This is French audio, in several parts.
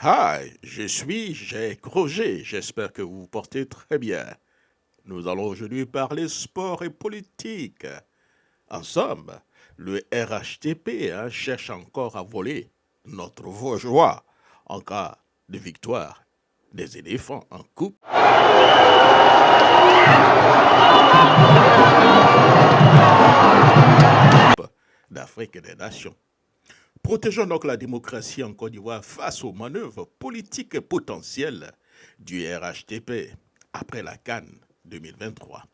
Hi, je suis Jacques Roger. J'espère que vous vous portez très bien. Nous allons aujourd'hui parler sport et politique. En somme, le RHTP cherche encore à voler notre joie en cas de victoire des éléphants en coupe d'Afrique des Nations. Protégeons donc la démocratie en Côte d'Ivoire face aux manœuvres politiques potentielles du RHTP après la Cannes 2023.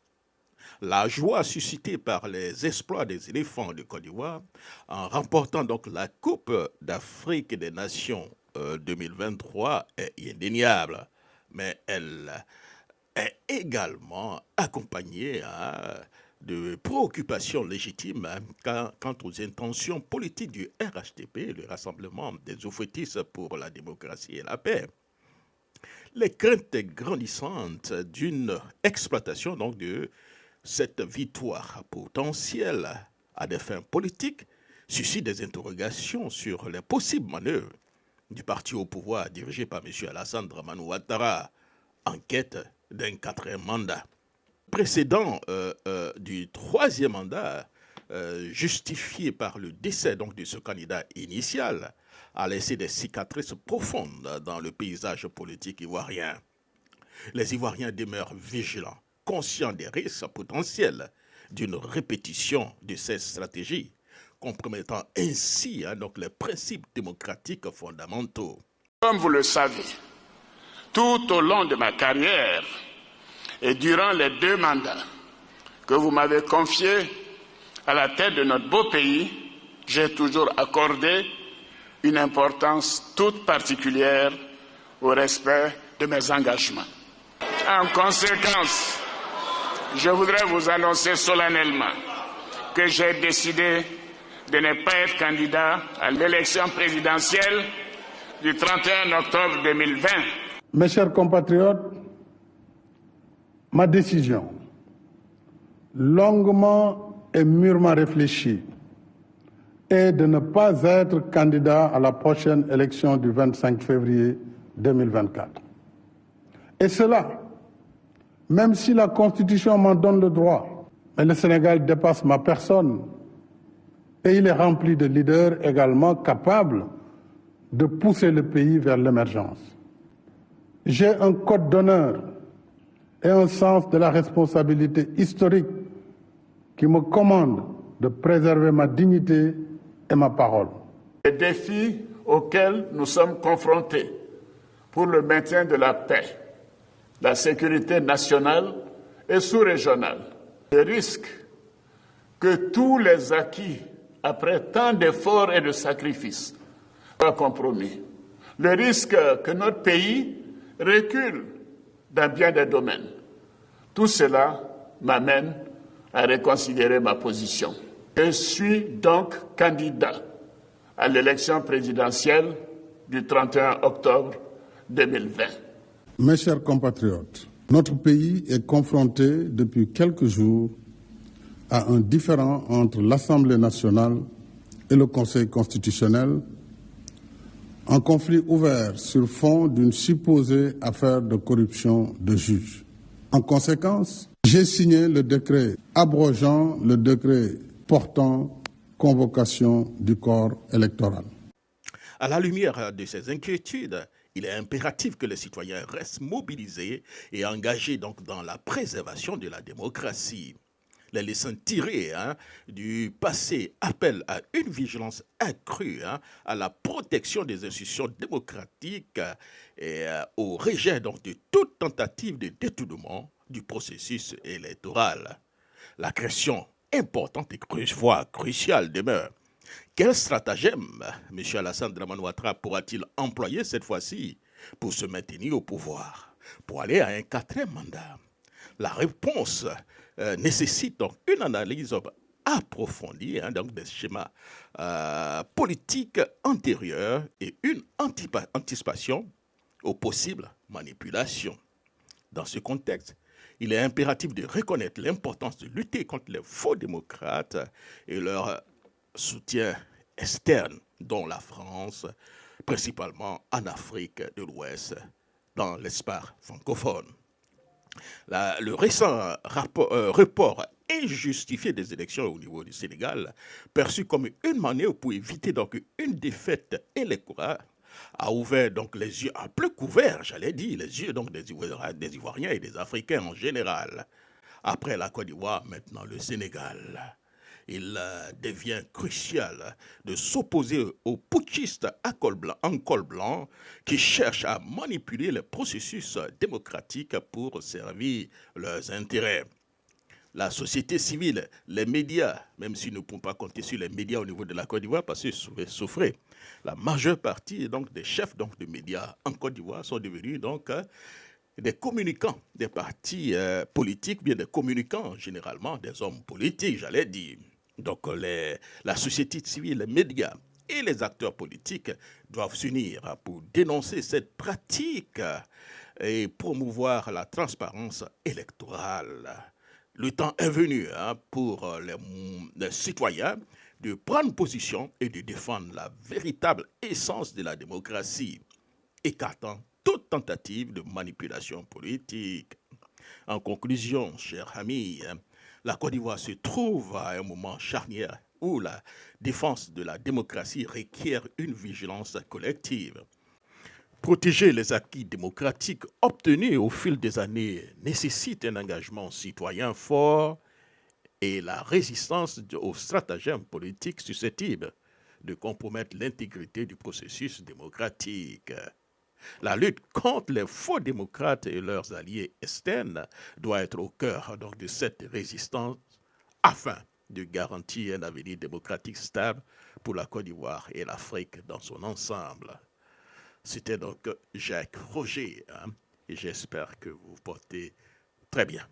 La joie suscitée par les exploits des éléphants de Côte d'Ivoire en remportant donc la Coupe d'Afrique des Nations 2023 est indéniable, mais elle est également accompagnée de préoccupations légitimes quant aux intentions politiques du RHTP, le Rassemblement des oufetistes pour la démocratie et la paix. Les craintes grandissantes d'une exploitation donc de cette victoire potentielle à des fins politiques suscitent des interrogations sur les possibles manœuvres du parti au pouvoir dirigé par M. Alassane Dramane Ouattara en quête d'un quatrième mandat. Précédent du troisième mandat, justifié par le décès donc de ce candidat initial, a laissé des cicatrices profondes dans le paysage politique ivoirien. Les Ivoiriens demeurent vigilants, conscients des risques potentiels d'une répétition de ces stratégies, compromettant ainsi donc les principes démocratiques fondamentaux. Comme vous le savez, tout au long de ma carrière et durant les 2 mandats que vous m'avez confiés à la tête de notre beau pays, j'ai toujours accordé une importance toute particulière au respect de mes engagements. En conséquence, je voudrais vous annoncer solennellement que j'ai décidé de ne pas être candidat à l'élection présidentielle du 31 octobre 2020. Mes chers compatriotes, ma décision, longuement et mûrement réfléchie, est de ne pas être candidat à la prochaine élection du 25 février 2024. Et cela, même si la Constitution m'en donne le droit, mais le Sénégal dépasse ma personne et il est rempli de leaders également capables de pousser le pays vers l'émergence. J'ai un code d'honneur et un sens de la responsabilité historique qui me commande de préserver ma dignité et ma parole. Les défis auxquels nous sommes confrontés pour le maintien de la paix, la sécurité nationale et sous-régionale, le risque que tous les acquis après tant d'efforts et de sacrifices soient compromis, le risque que notre pays recule dans bien des domaines. Tout cela m'amène à reconsidérer ma position. Je suis donc candidat à l'élection présidentielle du 31 octobre 2020. Mes chers compatriotes, notre pays est confronté depuis quelques jours à un différend entre l'Assemblée nationale et le Conseil constitutionnel, un conflit ouvert sur fond d'une supposée affaire de corruption de juges. En conséquence, j'ai signé le décret abrogeant le décret portant convocation du corps électoral. À la lumière de ces inquiétudes, il est impératif que les citoyens restent mobilisés et engagés donc dans la préservation de la démocratie. Les leçons tirées du passé appellent à une vigilance accrue à la protection des institutions démocratiques et au rejet donc de toute tentative de détournement du processus électoral. La question importante et voire cruciale demeure. Quel stratagème M. Alassane Dramane Ouattara pourra-t-il employer cette fois-ci pour se maintenir au pouvoir, pour aller à un quatrième mandat? La réponse nécessite donc une analyse approfondie donc des schémas politiques antérieurs et une anticipation aux possibles manipulations. Dans ce contexte, il est impératif de reconnaître l'importance de lutter contre les faux démocrates et leur soutien externe, dont la France, principalement en Afrique de l'Ouest, dans l'espace francophone. Le récent report injustifié des élections au niveau du Sénégal, perçu comme une manière pour éviter donc une défaite électorale, a ouvert donc les yeux à plus couverts, j'allais dire, les yeux donc des Ivoiriens et des Africains en général. Après la Côte d'Ivoire, maintenant le Sénégal. Il devient crucial de s'opposer aux putschistes en col blanc qui cherchent à manipuler les processus démocratiques pour servir leurs intérêts. La société civile, les médias, même si nous ne pouvons pas compter sur les médias au niveau de la Côte d'Ivoire parce qu'ils souffraient, la majeure partie donc, des chefs donc, de médias en Côte d'Ivoire sont devenus donc, des communicants des partis politiques, bien des communicants généralement des hommes politiques, j'allais dire. Donc la société civile, les médias et les acteurs politiques doivent s'unir pour dénoncer cette pratique et promouvoir la transparence électorale. Le temps est venu pour les citoyens de prendre position et de défendre la véritable essence de la démocratie, écartant toute tentative de manipulation politique. En conclusion, chers amis, la Côte d'Ivoire se trouve à un moment charnière où la défense de la démocratie requiert une vigilance collective. Protéger les acquis démocratiques obtenus au fil des années nécessite un engagement citoyen fort et la résistance aux stratagèmes politiques susceptibles de compromettre l'intégrité du processus démocratique. La lutte contre les faux démocrates et leurs alliés externes doit être au cœur donc, de cette résistance afin de garantir un avenir démocratique stable pour la Côte d'Ivoire et l'Afrique dans son ensemble. C'était donc Jacques Roger et j'espère que vous vous portez très bien.